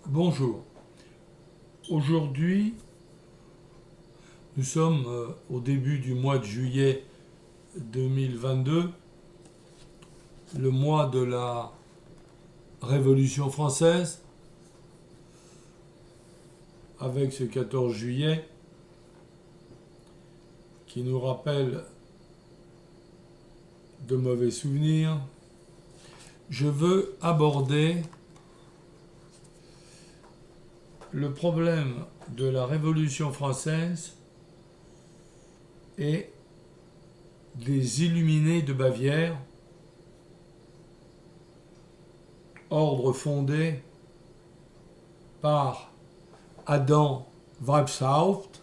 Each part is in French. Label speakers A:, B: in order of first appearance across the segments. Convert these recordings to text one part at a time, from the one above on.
A: Bonjour. Aujourd'hui, nous sommes au début du mois de juillet 2022, le mois de la Révolution française, avec ce 14 juillet qui nous rappelle de mauvais souvenirs. Je veux aborder le problème de la Révolution française et des Illuminés de Bavière, ordre fondé par Adam Weishaupt,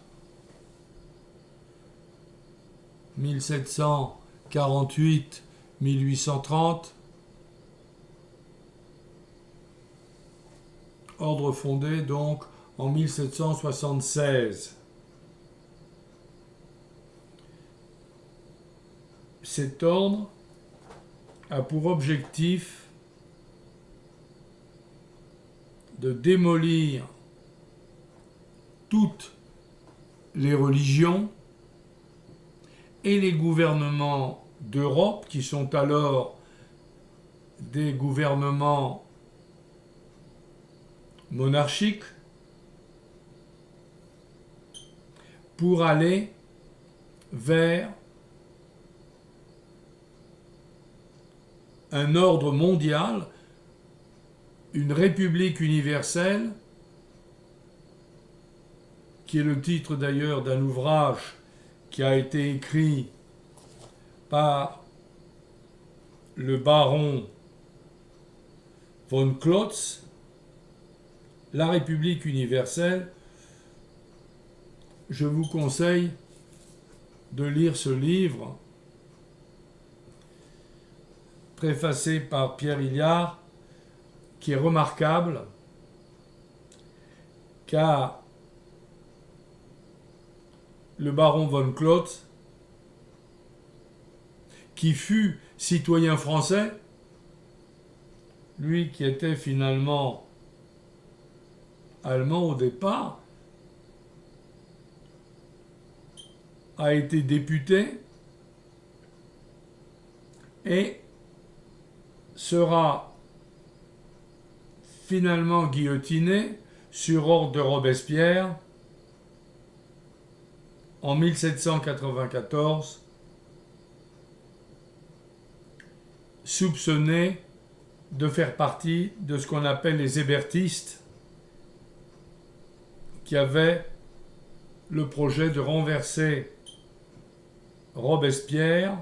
A: 1748-1830, ordre fondé donc en 1776. Cet ordre a pour objectif de démolir toutes les religions et les gouvernements d'Europe, qui sont alors des gouvernements monarchiques, pour aller vers un ordre mondial, une république universelle, qui est le titre d'ailleurs d'un ouvrage qui a été écrit par le baron von Klotz, La République universelle. Je vous conseille de lire ce livre, préfacé par Pierre Hilliard, qui est remarquable, car le baron von Klotz, qui fut citoyen français, lui qui était finalement allemand au départ, a été député et sera finalement guillotiné sur ordre de Robespierre en 1794, soupçonné de faire partie de ce qu'on appelle les hébertistes, qui avaient le projet de renverser Robespierre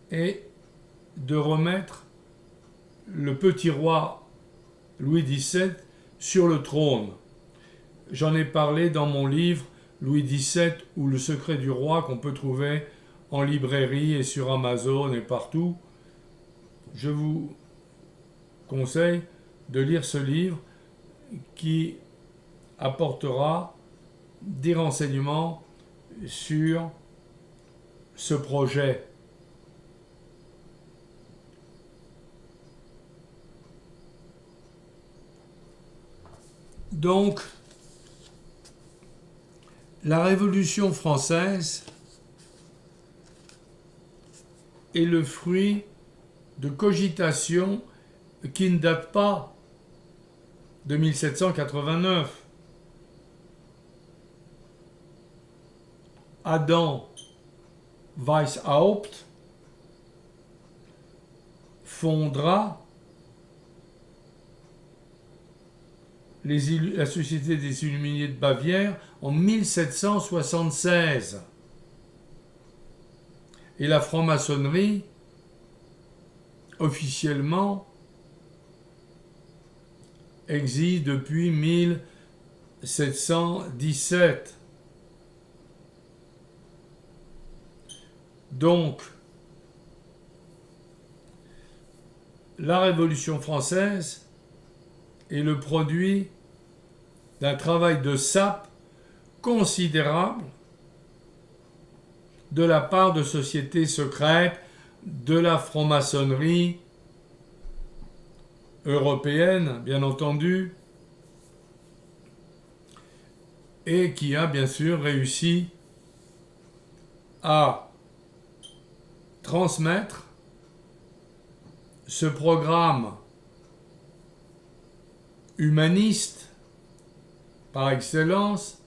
A: et de remettre le petit roi Louis XVII sur le trône. J'en ai parlé dans mon livre Louis XVII ou le secret du roi, qu'on peut trouver en librairie et sur Amazon et partout. Je vous conseille de lire ce livre qui apportera des renseignements sur ce projet. Donc, la Révolution française est le fruit de cogitations qui ne datent pas de 1789. Adam Weishaupt fondera la Société des Illuminés de Bavière en 1776. Et la franc-maçonnerie, officiellement, existe depuis 1717. Donc, la Révolution française est le produit d'un travail de sape considérable de la part de sociétés secrètes, de la franc-maçonnerie européenne, bien entendu, et qui a bien sûr réussi à transmettre ce programme humaniste par excellence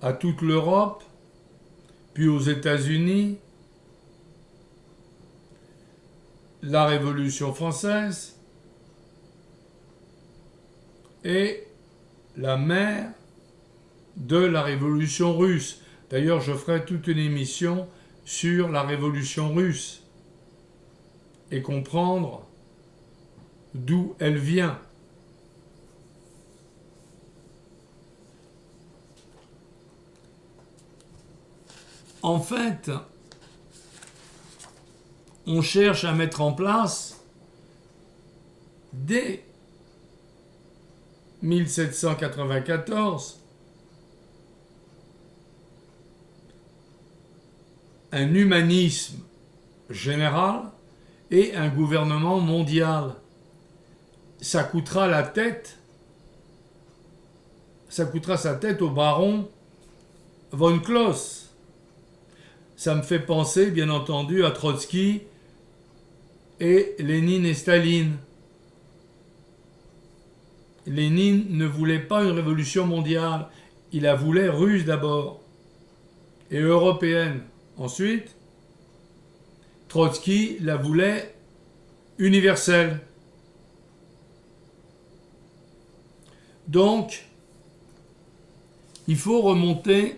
A: à toute l'Europe, puis aux États-Unis, la Révolution française et la mère de la Révolution russe. D'ailleurs, je ferai toute une émission sur la Révolution russe et comprendre d'où elle vient. En fait, on cherche à mettre en place, dès 1794, un humanisme général et un gouvernement mondial. Ça coûtera sa tête au baron von Claus. Ça me fait penser, bien entendu, à Trotsky et Lénine et Staline. Lénine ne voulait pas une révolution mondiale, il la voulait russe d'abord et européenne ensuite. Trotsky la voulait universelle. Donc, il faut remonter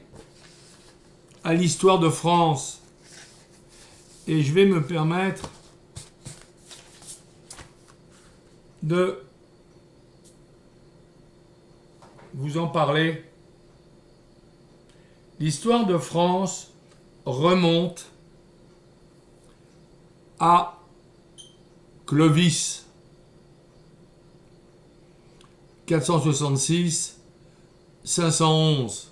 A: à l'histoire de France. Et je vais me permettre de vous en parler. L'histoire de France remonte à Clovis, 466-511.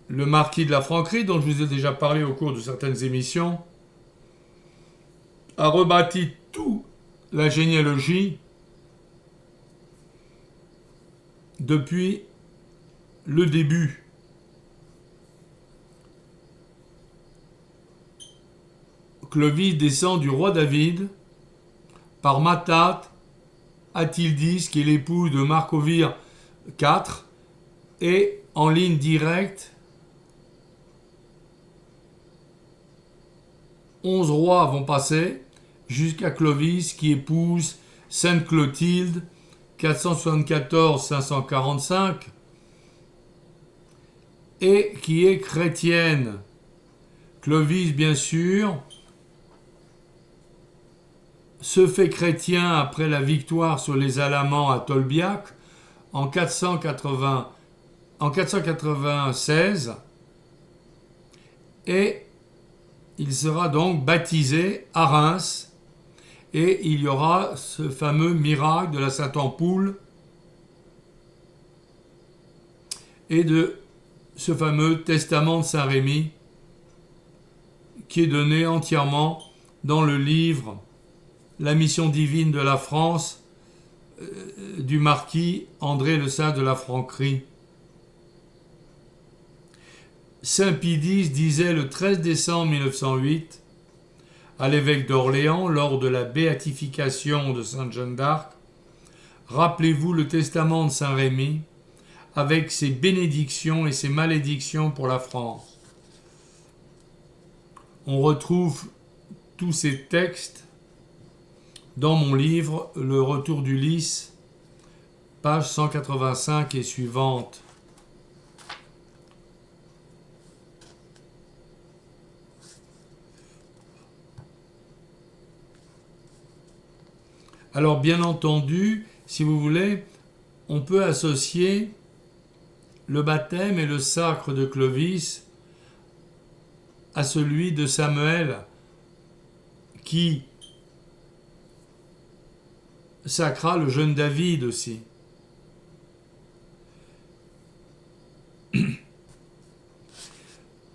A: Le marquis de la Franquerie, dont je vous ai déjà parlé au cours de certaines émissions, a rebâti toute la généalogie depuis le début. Clovis descend du roi David par Matate, Athildis, qui est l'époux de Marc-Ovire IV, et en ligne directe, 11 rois vont passer jusqu'à Clovis, qui épouse Sainte Clotilde, 474-545, et qui est chrétienne. Clovis, bien sûr, se fait chrétien après la victoire sur les Alamans à Tolbiac en 496, et il sera donc baptisé à Reims, et il y aura ce fameux miracle de la Sainte-Ampoule et de ce fameux testament de Saint-Rémy qui est donné entièrement dans le livre La mission divine de la France du marquis André Le Saint de la Franquerie. Saint Pie X disait le 13 décembre 1908 à l'évêque d'Orléans lors de la béatification de Sainte Jeanne d'Arc: rappelez-vous le testament de Saint-Rémy avec ses bénédictions et ses malédictions pour la France. On retrouve tous ces textes dans mon livre Le Retour d'Ulysse, page 185 et suivante. Alors bien entendu, si vous voulez, on peut associer le baptême et le sacre de Clovis à celui de Samuel, qui sacra le jeune David aussi.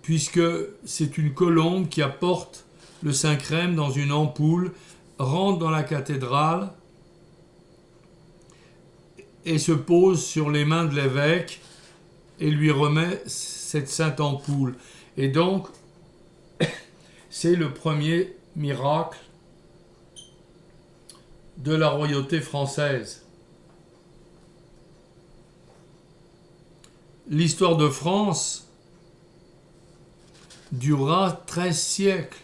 A: Puisque c'est une colombe qui apporte le Saint-Crème dans une ampoule, rentre dans la cathédrale et se pose sur les mains de l'évêque et lui remet cette sainte ampoule. Et donc, c'est le premier miracle de la royauté française. L'histoire de France durera 13 siècles.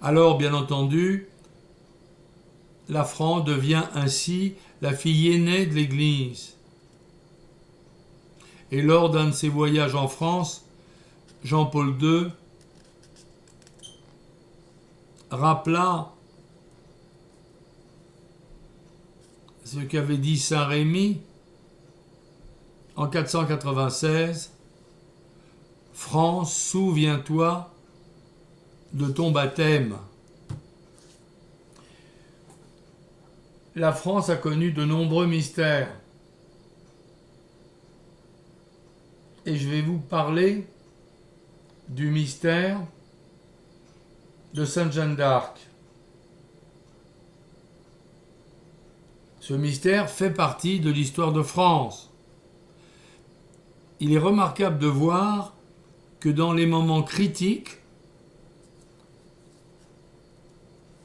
A: Alors, bien entendu, la France devient ainsi la fille aînée de l'Église. Et lors d'un de ses voyages en France, Jean-Paul II rappela ce qu'avait dit saint Rémy en 496. « France, souviens-toi de ton baptême. » La France a connu de nombreux mystères. Et je vais vous parler du mystère de Sainte Jeanne d'Arc. Ce mystère fait partie de l'histoire de France. Il est remarquable de voir que dans les moments critiques,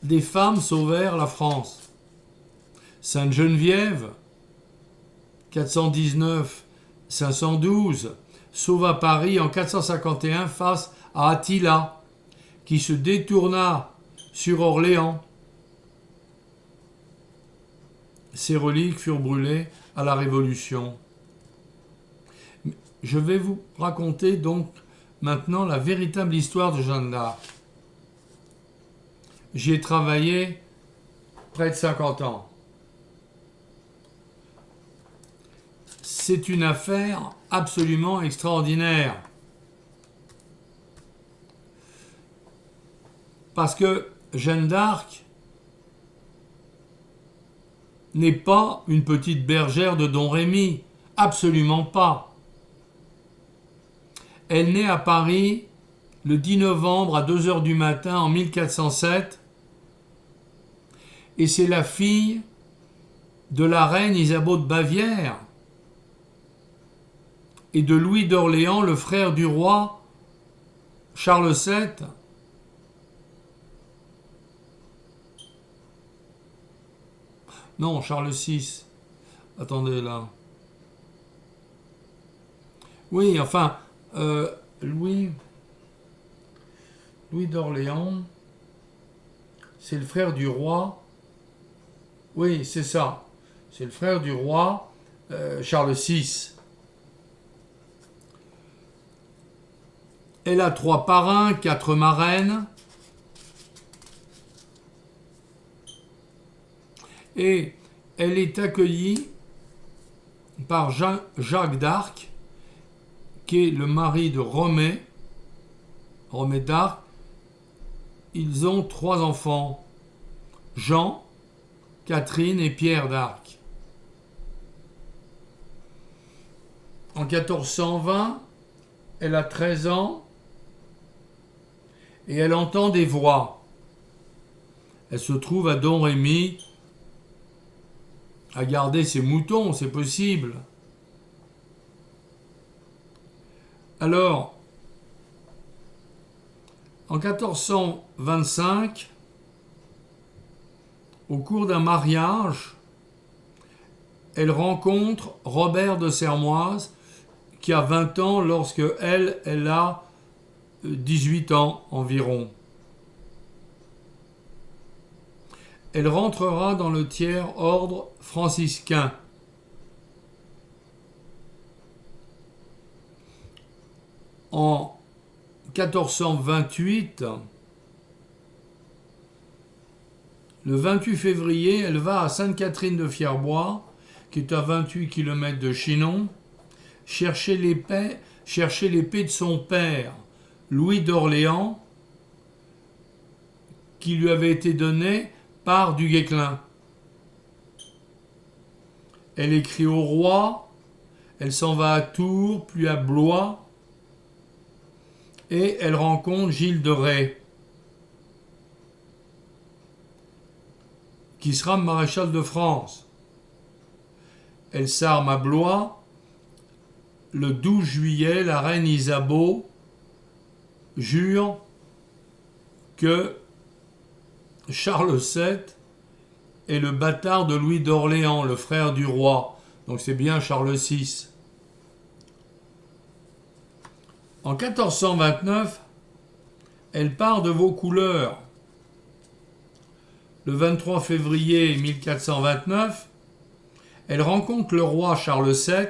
A: des femmes sauvèrent la France. Sainte Geneviève, 419-512, sauva Paris en 451 face à Attila, qui se détourna sur Orléans. Ses reliques furent brûlées à la Révolution. Je vais vous raconter donc maintenant la véritable histoire de Jeanne d'Arc. J'y ai travaillé près de 50 ans. C'est une affaire absolument extraordinaire. Parce que Jeanne d'Arc n'est pas une petite bergère de Don Rémy, absolument pas. Elle naît à Paris le 10 novembre à 2 heures du matin en 1407 et c'est la fille de la reine Isabeau de Bavière et de Louis d'Orléans, le frère du roi Charles VII. Non, Charles VI. Attendez là. Oui, enfin, Louis d'Orléans, c'est le frère du roi. Oui, c'est ça. C'est le frère du roi Charles VI. Elle a 3 parrains, 4 marraines. Et elle est accueillie par Jacques d'Arc, qui est le mari de Romée d'Arc. Ils ont 3 enfants, Jean, Catherine et Pierre d'Arc. En 1420, elle a 13 ans et elle entend des voix. Elle se trouve à Don Rémy à garder ses moutons, c'est possible. Alors, en 1425, au cours d'un mariage, elle rencontre Robert de Sermoise, qui a 20 ans lorsque elle a 18 ans environ. Elle rentrera dans le tiers ordre franciscain. En 1428, le 28 février, elle va à Sainte-Catherine de Fierbois, qui est à 28 km de Chinon, chercher l'épée de son père, Louis d'Orléans, qui lui avait été donnée par du Guesclin. Elle écrit au roi, elle s'en va à Tours, puis à Blois, et elle rencontre Gilles de Rais. qui sera maréchal de France. Elle s'arme à Blois. Le 12 juillet, la reine Isabeau jure que Charles VII est le bâtard de Louis d'Orléans, le frère du roi. Donc c'est bien Charles VI. En 1429, elle part de Vaucouleurs. Le 23 février 1429, elle rencontre le roi Charles VII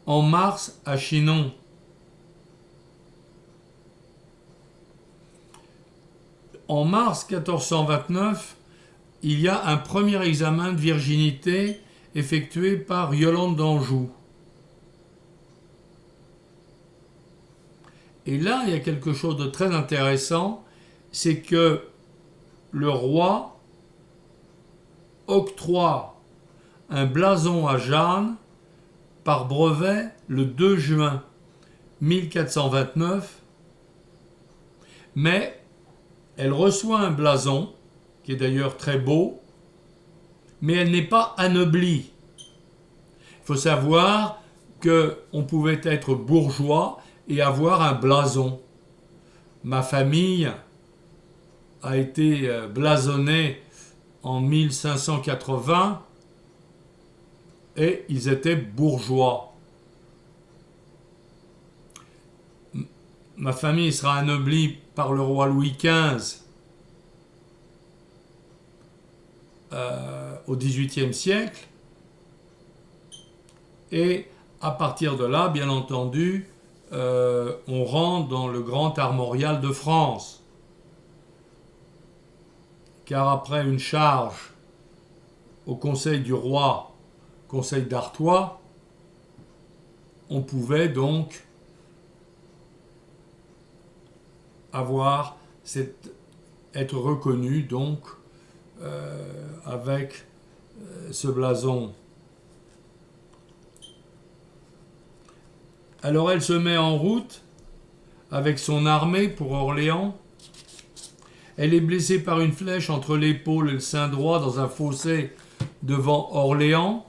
A: en mars à Chinon. En mars 1429, il y a un premier examen de virginité effectué par Yolande d'Anjou. Et là, il y a quelque chose de très intéressant, c'est que le roi octroie un blason à Jeanne par brevet le 2 juin 1429, mais elle reçoit un blason, qui est d'ailleurs très beau, mais elle n'est pas anoblie. Il faut savoir qu'on pouvait être bourgeois et avoir un blason. Ma famille a été blasonnée en 1580 et ils étaient bourgeois. Ma famille sera anoblie par le roi Louis XV au XVIIIe siècle. Et à partir de là, bien entendu, on rentre dans le grand armorial de France. Car après une charge au conseil du roi, conseil d'Artois, on pouvait donc être reconnu donc avec ce blason. Alors elle se met en route avec son armée pour Orléans. Elle est blessée par une flèche entre l'épaule et le sein droit dans un fossé devant Orléans.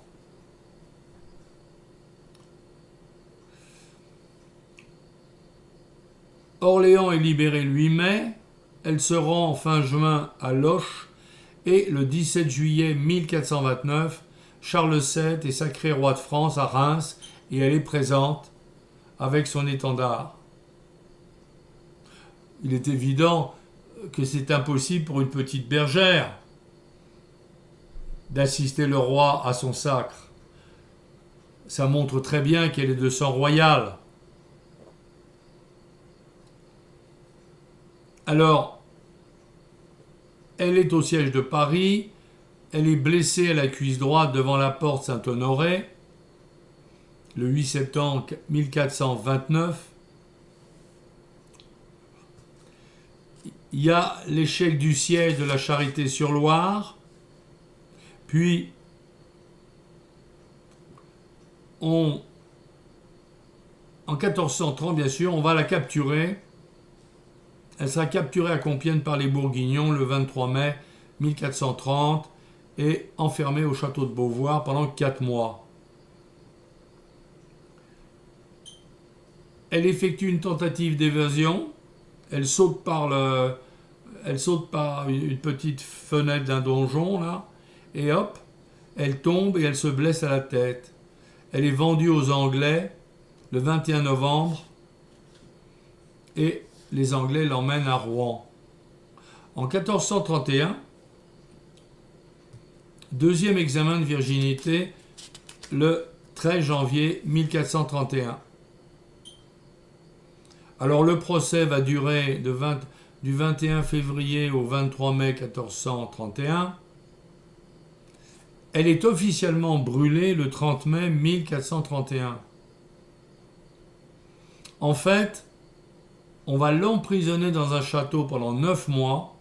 A: Orléans est libéré le 8 mai. Elle se rend fin juin à Loches et le 17 juillet 1429, Charles VII est sacré roi de France à Reims et elle est présente avec son étendard. Il est évident que c'est impossible pour une petite bergère d'assister le roi à son sacre. Ça montre très bien qu'elle est de sang royal. Alors, elle est au siège de Paris, elle est blessée à la cuisse droite devant la porte Saint-Honoré, le 8 septembre 1429. Il y a l'échec du siège de la Charité-sur-Loire, puis en 1430, bien sûr, on va la capturer. Elle sera capturée à Compiègne par les Bourguignons le 23 mai 1430 et enfermée au château de Beauvoir pendant 4 mois. Elle effectue une tentative d'évasion. Elle saute par une petite fenêtre d'un donjon, là, et hop, elle tombe et elle se blesse à la tête. Elle est vendue aux Anglais le 21 novembre et les Anglais l'emmènent à Rouen. En 1431, deuxième examen de virginité le 13 janvier 1431. Alors le procès va durer du 21 février au 23 mai 1431. Elle est officiellement brûlée le 30 mai 1431. En fait, on va l'emprisonner dans un château pendant 9 mois.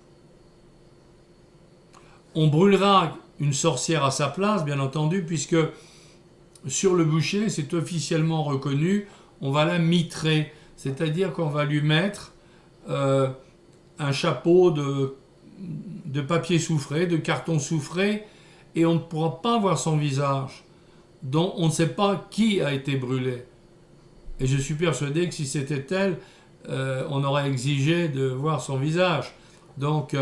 A: On brûlera une sorcière à sa place, bien entendu, puisque sur le bûcher, c'est officiellement reconnu, on va la mitrer. C'est-à-dire qu'on va lui mettre un chapeau de de papier soufré, de carton soufré, et on ne pourra pas voir son visage. Donc on ne sait pas qui a été brûlé. Et je suis persuadé que si c'était elle, on aurait exigé de voir son visage. Donc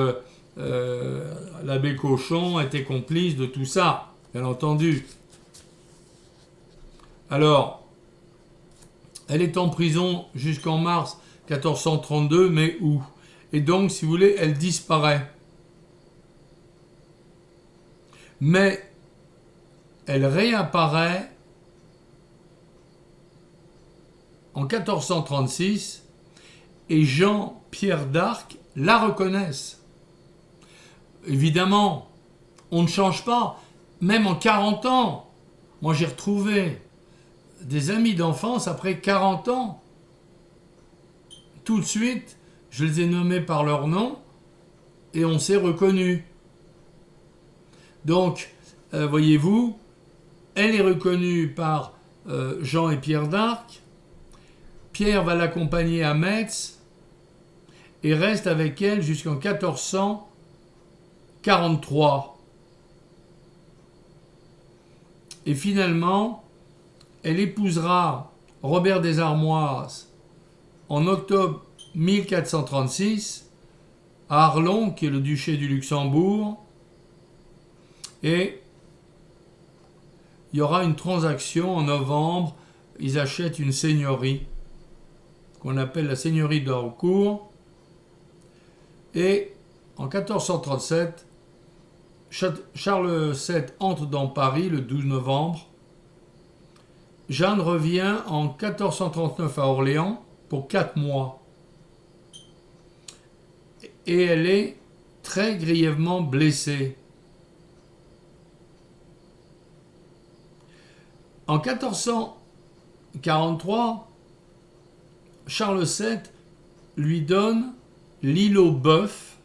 A: l'abbé Cochon était complice de tout ça, bien entendu. Alors, elle est en prison jusqu'en mars 1432, mais où? Et donc, si vous voulez, elle disparaît. Mais elle réapparaît en 1436 et Jean-Pierre d'Arc la reconnaissent. Évidemment, on ne change pas, même en 40 ans. Moi, j'ai retrouvé des amis d'enfance après 40 ans. Tout de suite, je les ai nommés par leur nom et on s'est reconnus. Donc, voyez-vous, elle est reconnue par Jean et Pierre d'Arc. Pierre va l'accompagner à Metz et reste avec elle jusqu'en 1443. Et finalement, elle épousera Robert des Armoises en octobre 1436 à Arlon, qui est le duché du Luxembourg, et il y aura une transaction en novembre. Ils achètent une seigneurie qu'on appelle la seigneurie d'Harcourt, et en 1437, Charles VII entre dans Paris le 12 novembre. Jeanne revient en 1439 à Orléans pour 4 mois. Et elle est très grièvement blessée. En 1443, Charles VII lui donne l'île aux bœufs.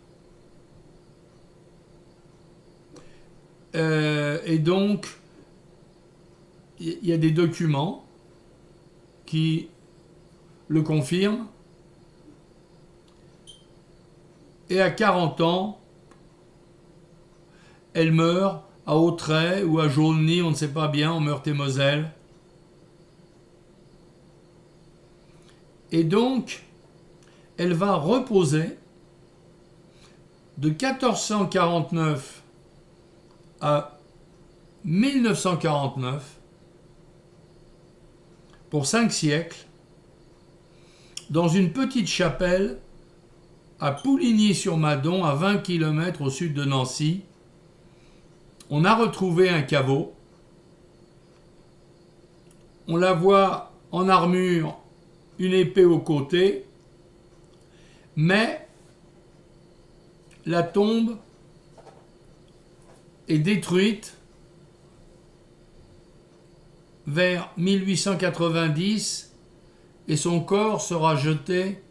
A: Et donc, il y a des documents qui le confirment. Et à 40 ans, elle meurt à Autrey ou à Jaulny, on ne sait pas bien, en Meurthe-et-Moselle. Et donc, elle va reposer de 1449 à 1949 pour 5 siècles dans une petite chapelle à Pouligny-sur-Madon, à 20 km au sud de Nancy. On a retrouvé un caveau. On la voit en armure, une épée au côté, mais la tombe est détruite vers 1890 et son corps sera jeté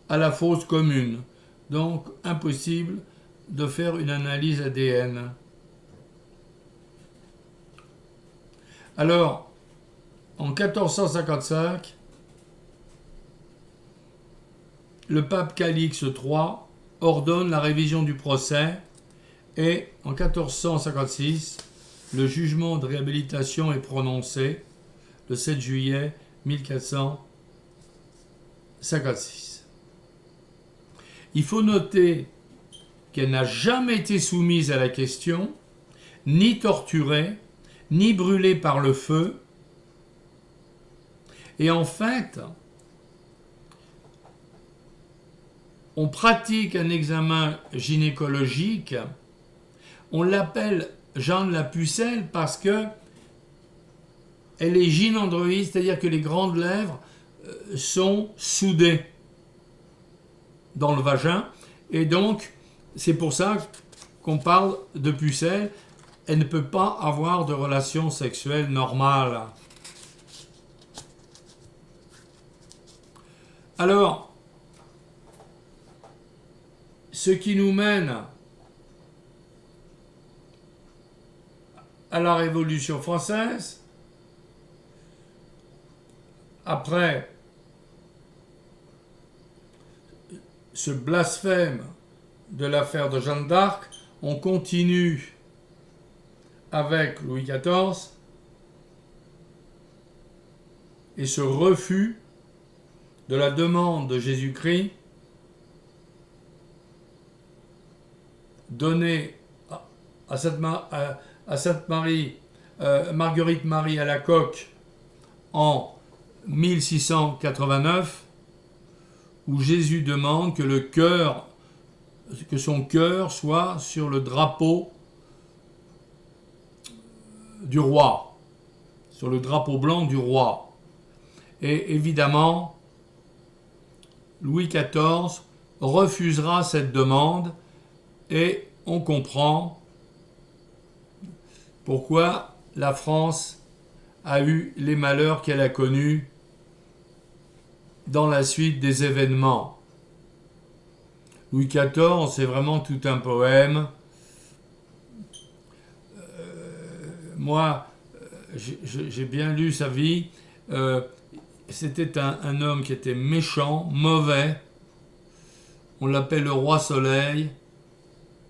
A: à la fosse commune. Donc impossible de faire une analyse ADN. Alors, en 1455, le pape Calix III ordonne la révision du procès et en 1456, le jugement de réhabilitation est prononcé le 7 juillet 1456. Il faut noter qu'elle n'a jamais été soumise à la question, ni torturée, ni brûlée par le feu. Et en fait, on pratique un examen gynécologique, on l'appelle Jeanne la Pucelle parce que elle est gynandroïde, c'est-à-dire que les grandes lèvres sont soudées dans le vagin, et donc c'est pour ça qu'on parle de pucelle. Elle ne peut pas avoir de relations sexuelles normales. Alors, ce qui nous mène à la Révolution française, après ce blasphème de l'affaire de Jeanne d'Arc, on continue avec Louis XIV et ce refus de la demande de Jésus-Christ donnée à Sainte Marie, Marguerite Marie Alacoque en 1689, où Jésus demande que son cœur soit sur le drapeau du roi, sur le drapeau blanc du roi. Et évidemment, Louis XIV refusera cette demande et on comprend pourquoi la France a eu les malheurs qu'elle a connus dans la suite des événements. Louis XIV, c'est vraiment tout un poème. Moi, j'ai bien lu sa vie. C'était un homme qui était méchant, mauvais. On l'appelle le roi soleil,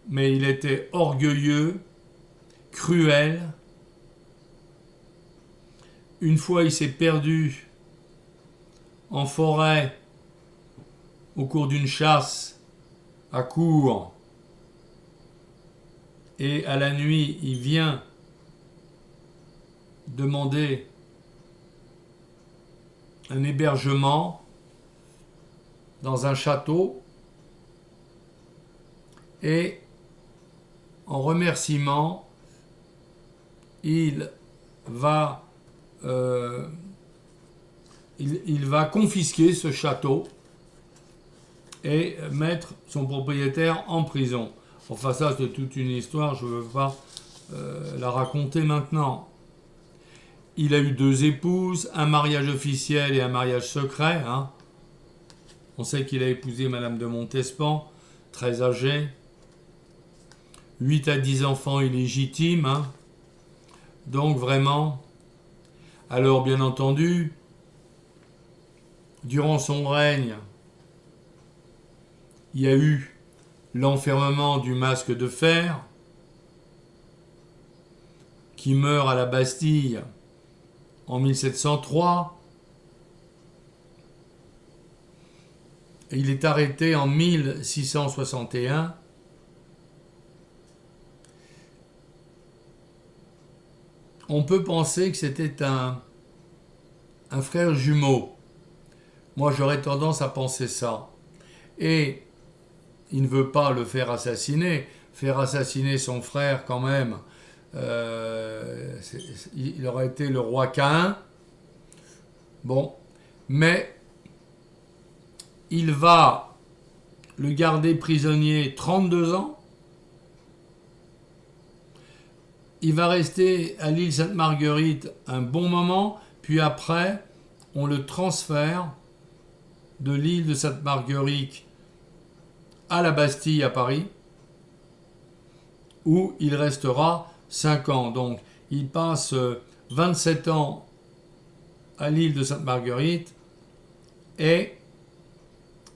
A: mais il était orgueilleux, cruel. Une fois, il s'est perdu en forêt au cours d'une chasse à Cours. Et à la nuit, il vient demander un hébergement dans un château et en remerciement, il va confisquer ce château et mettre son propriétaire en prison. Enfin, ça, c'est toute une histoire, je ne veux pas la raconter maintenant. Il a eu 2 épouses, un mariage officiel et un mariage secret. On sait qu'il a épousé Madame de Montespan, très âgée. 8 à 10 enfants illégitimes. Donc vraiment... Alors, bien entendu, durant son règne, il y a eu l'enfermement du masque de fer, qui meurt à la Bastille en 1703. Et il est arrêté en 1661. On peut penser que c'était un frère jumeau. Moi, j'aurais tendance à penser ça. Et il ne veut pas le faire assassiner. Faire assassiner son frère, quand même, il aurait été le roi Caïn. Bon, mais il va le garder prisonnier 32 ans. Il va rester à l'île Sainte-Marguerite un bon moment, puis après, on le transfère de l'île de Sainte-Marguerite à la Bastille à Paris, où il restera 5 ans. Donc, il passe 27 ans à l'île de Sainte-Marguerite et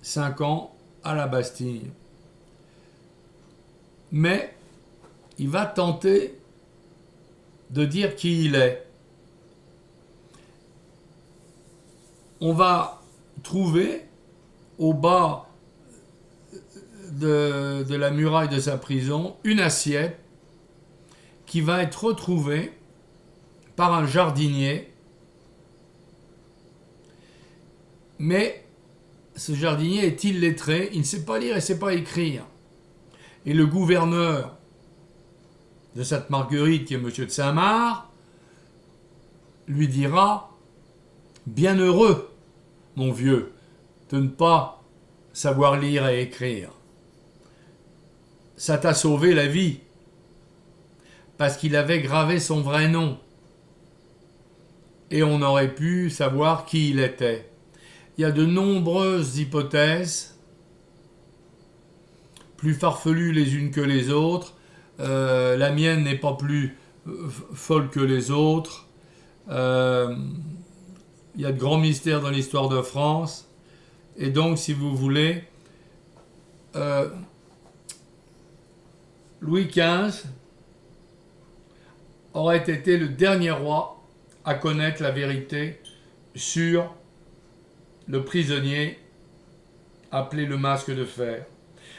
A: 5 ans à la Bastille. Mais il va tenter de dire qui il est. On va trouver au bas de la muraille de sa prison une assiette qui va être retrouvée par un jardinier. Mais ce jardinier est illettré, il ne sait pas lire et ne sait pas écrire. Et le gouverneur de Sainte-Marguerite, qui est monsieur de Saint-Marc, lui dira « Bien heureux, mon vieux, de ne pas savoir lire et écrire. Ça t'a sauvé la vie, parce qu'il avait gravé son vrai nom. Et on aurait pu savoir qui il était. » Il y a de nombreuses hypothèses, plus farfelues les unes que les autres. La mienne n'est pas plus folle que les autres. Il y a de grands mystères dans l'histoire de France. Et donc, si vous voulez, Louis XV aurait été le dernier roi à connaître la vérité sur le prisonnier appelé le masque de fer.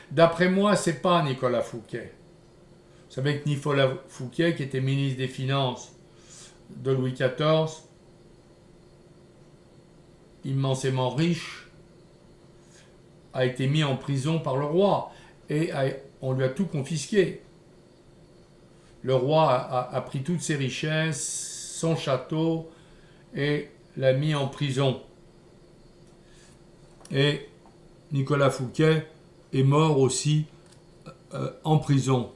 A: D'après moi, c'est pas Nicolas Fouquet. Vous savez que Nicolas Fouquet, qui était ministre des Finances de Louis XIV, immensément riche, a été mis en prison par le roi et on lui a tout confisqué. Le roi a pris toutes ses richesses, son château, et l'a mis en prison. Et Nicolas Fouquet est mort aussi en prison,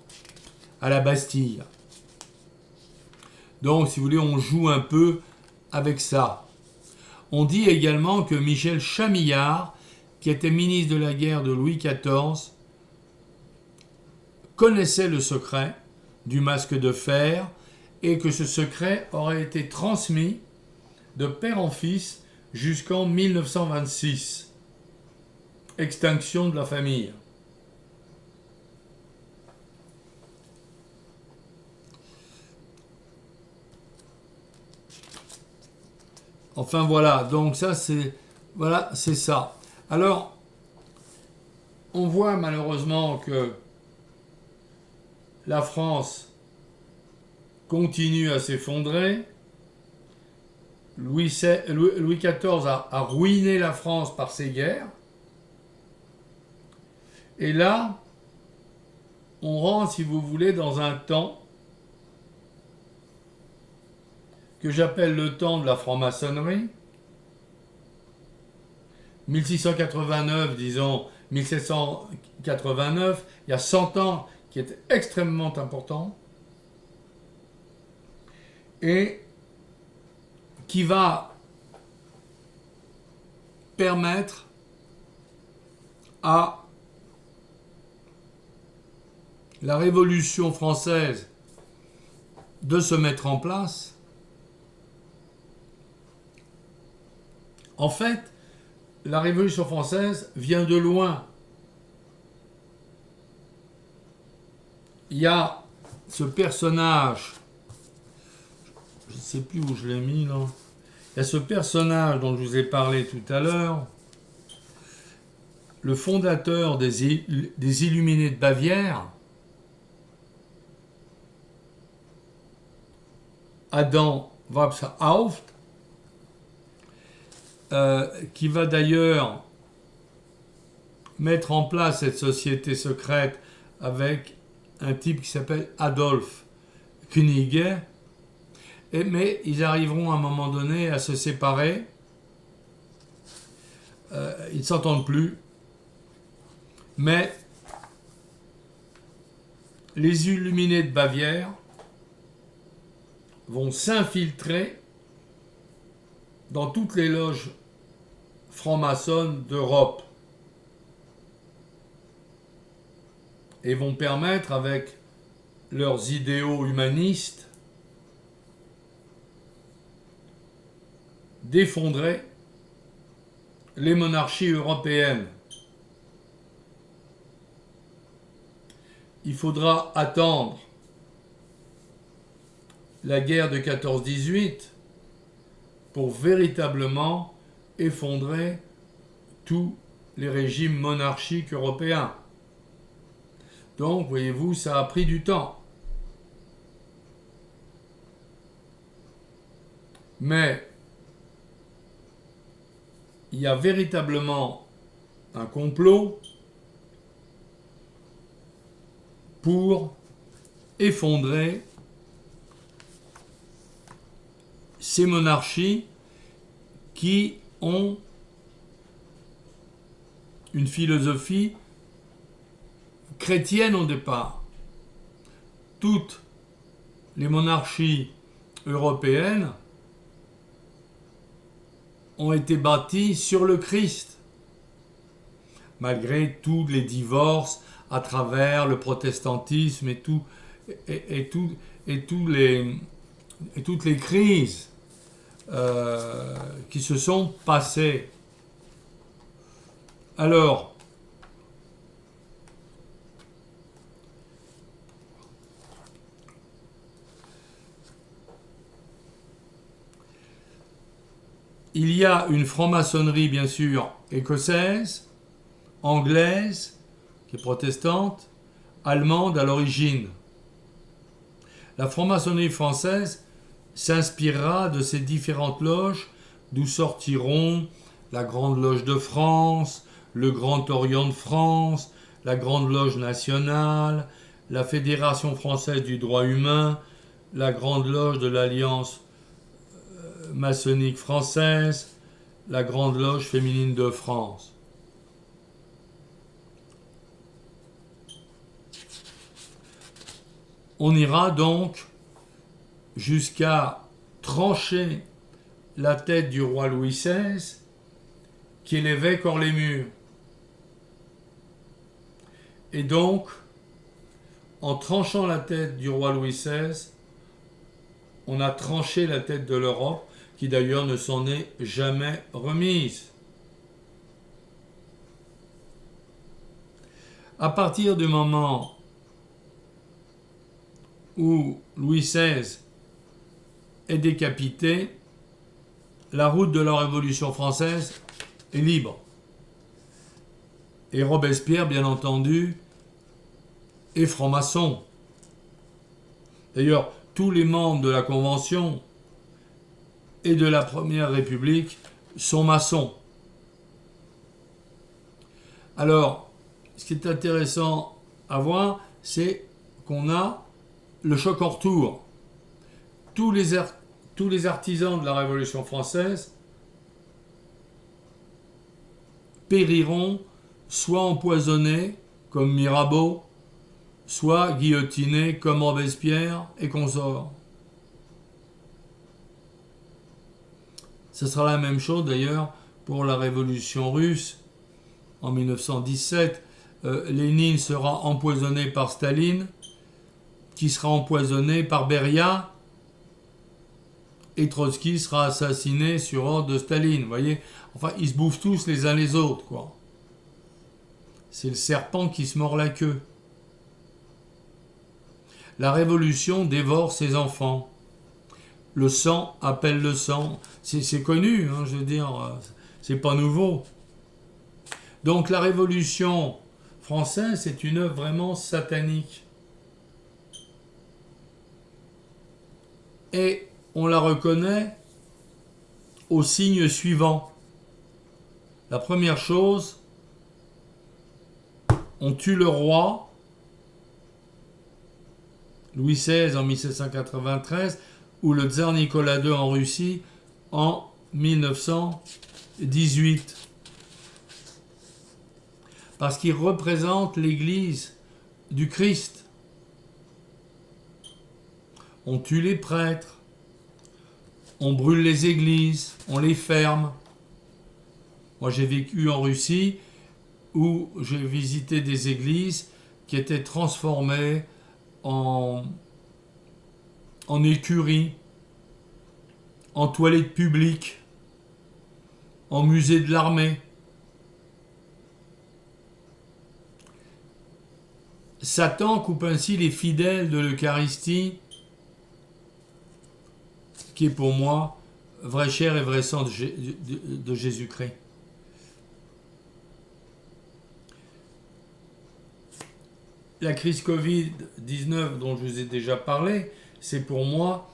A: à la Bastille. Donc, si vous voulez, on joue un peu avec ça. On dit également que Michel Chamillard, qui était ministre de la guerre de Louis XIV, connaissait le secret du masque de fer et que ce secret aurait été transmis de père en fils jusqu'en 1926. Extinction de la famille. Enfin voilà, donc ça c'est ça. Alors, on voit malheureusement que la France continue à s'effondrer. Louis XIV a ruiné la France par ses guerres. Et là, on rentre, si vous voulez, dans un temps que j'appelle le temps de la franc-maçonnerie. 1689, disons, 1789, il y a 100 ans qui est extrêmement important et qui va permettre à la Révolution française de se mettre en place. En fait, la Révolution française vient de loin. Il y a ce personnage, je ne sais plus où je l'ai mis là, il y a ce personnage dont je vous ai parlé tout à l'heure, le fondateur des Illuminés de Bavière, Adam Weishaupt, qui va d'ailleurs mettre en place cette société secrète avec un type qui s'appelle Adolf Knigge, mais ils arriveront à un moment donné à se séparer, ils ne s'entendent plus, mais les Illuminés de Bavière vont s'infiltrer dans toutes les loges francs-maçonnes d'Europe et vont permettre, avec leurs idéaux humanistes, d'effondrer les monarchies européennes. Il faudra attendre la guerre de 14-18 pour véritablement effondrer tous les régimes monarchiques européens. Donc, voyez-vous, ça a pris du temps. Mais il y a véritablement un complot pour effondrer ces monarchies qui ont une philosophie chrétienne au départ. Toutes les monarchies européennes ont été bâties sur le Christ, malgré tous les divorces à travers le protestantisme et toutes les crises qui se sont passées. Alors, y a une franc-maçonnerie, bien sûr, écossaise, anglaise, qui est protestante, allemande à l'origine. La franc-maçonnerie française s'inspirera de ces différentes loges, d'où sortiront la Grande Loge de France, le Grand Orient de France, la Grande Loge nationale, la Fédération française du droit humain, la Grande Loge de l'Alliance maçonnique française, la Grande Loge féminine de France. On ira donc jusqu'à trancher la tête du roi Louis XVI, qui est l'évêque hors les murs. Et donc, en tranchant la tête du roi Louis XVI, on a tranché la tête de l'Europe, qui d'ailleurs ne s'en est jamais remise. À partir du moment où Louis XVI est décapité, la route de la Révolution française est libre. Et Robespierre, bien entendu, est franc-maçon. D'ailleurs, tous les membres de la Convention et de la Première République sont maçons. Alors, ce qui est intéressant à voir, c'est qu'on a le choc en retour. Tous les artisans de la Révolution française périront soit empoisonnés, comme Mirabeau, soit guillotinés, comme Robespierre et consorts. Ce sera la même chose d'ailleurs pour la Révolution russe en 1917. Lénine sera empoisonné par Staline, qui sera empoisonné par Beria, et Trotsky sera assassiné sur ordre de Staline. Vous voyez, enfin, ils se bouffent tous les uns les autres, quoi. C'est le serpent qui se mord la queue. La révolution dévore ses enfants. Le sang appelle le sang. C'est connu, hein, je veux dire, c'est pas nouveau. Donc la révolution française, c'est une œuvre vraiment satanique. Et on la reconnaît aux signes suivants. La première chose, on tue le roi, Louis XVI en 1793, ou le tsar Nicolas II en Russie en 1918. Parce qu'il représente l'Église du Christ. On tue les prêtres, on brûle les églises, on les ferme. Moi j'ai vécu en Russie où j'ai visité des églises qui étaient transformées en écuries, en toilettes publiques, en musée de l'armée. Satan coupe ainsi les fidèles de l'Eucharistie, qui est pour moi vraie chair et vrai sang de Jésus-Christ. La crise Covid-19 dont je vous ai déjà parlé, c'est pour moi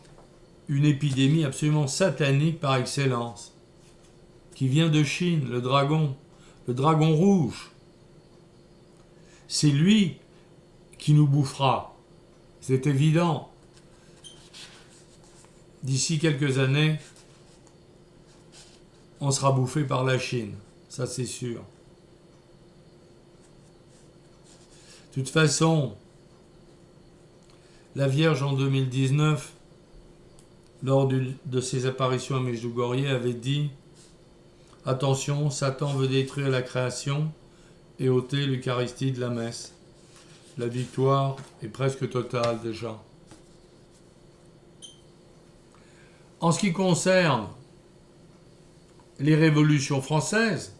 A: une épidémie absolument satanique par excellence, qui vient de Chine, le dragon rouge. C'est lui qui nous bouffera, c'est évident. D'ici quelques années, on sera bouffé par la Chine, ça c'est sûr. De toute façon, la Vierge en 2019, lors de ses apparitions à Medjugorje, avait dit « Attention, Satan veut détruire la création et ôter l'Eucharistie de la messe. La victoire est presque totale déjà. » En ce qui concerne les révolutions françaises,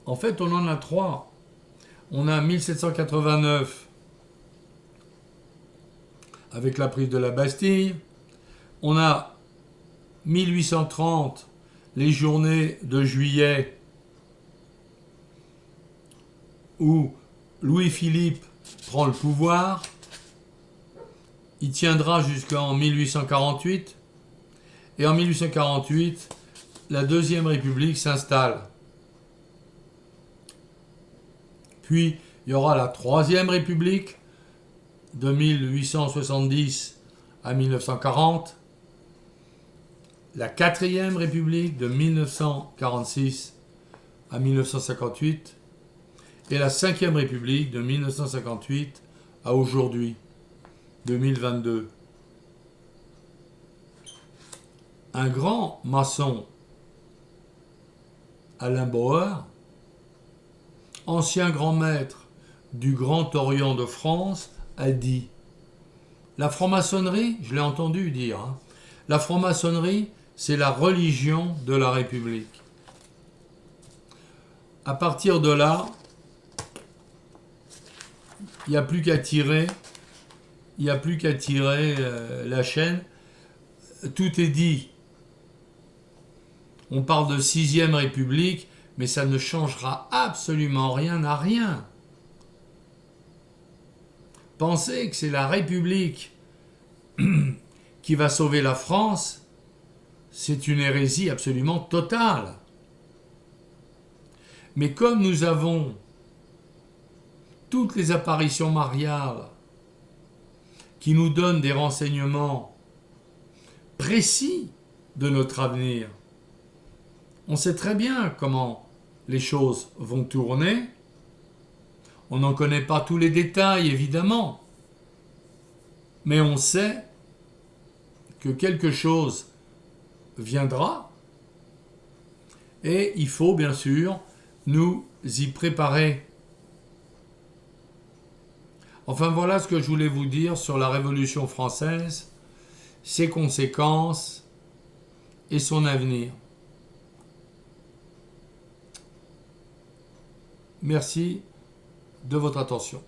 A: en fait, on en a trois. On a 1789 avec la prise de la Bastille. On a 1830, les journées de juillet où Louis-Philippe prend le pouvoir. Il tiendra jusqu'en 1848. Et en 1848, la Deuxième République s'installe. Puis, il y aura la Troisième République de 1870 à 1940. La Quatrième République de 1946 à 1958. Et la Cinquième République de 1958 à aujourd'hui, 2022. Un grand maçon, Alain Bauer, ancien grand maître du Grand Orient de France, a dit « La franc-maçonnerie, je l'ai entendu dire, la franc-maçonnerie, c'est la religion de la République. » À partir de là, il n'y a plus qu'à tirer, la chaîne. Tout est dit. On parle de 6e République, mais ça ne changera absolument rien à rien. Penser que c'est la République qui va sauver la France, c'est une hérésie absolument totale. Mais comme nous avons toutes les apparitions mariales qui nous donnent des renseignements précis de notre avenir, on sait très bien comment les choses vont tourner. On n'en connaît pas tous les détails, évidemment. Mais on sait que quelque chose viendra. Et il faut, bien sûr, nous y préparer. Enfin, voilà ce que je voulais vous dire sur la Révolution française, ses conséquences et son avenir. Merci de votre attention.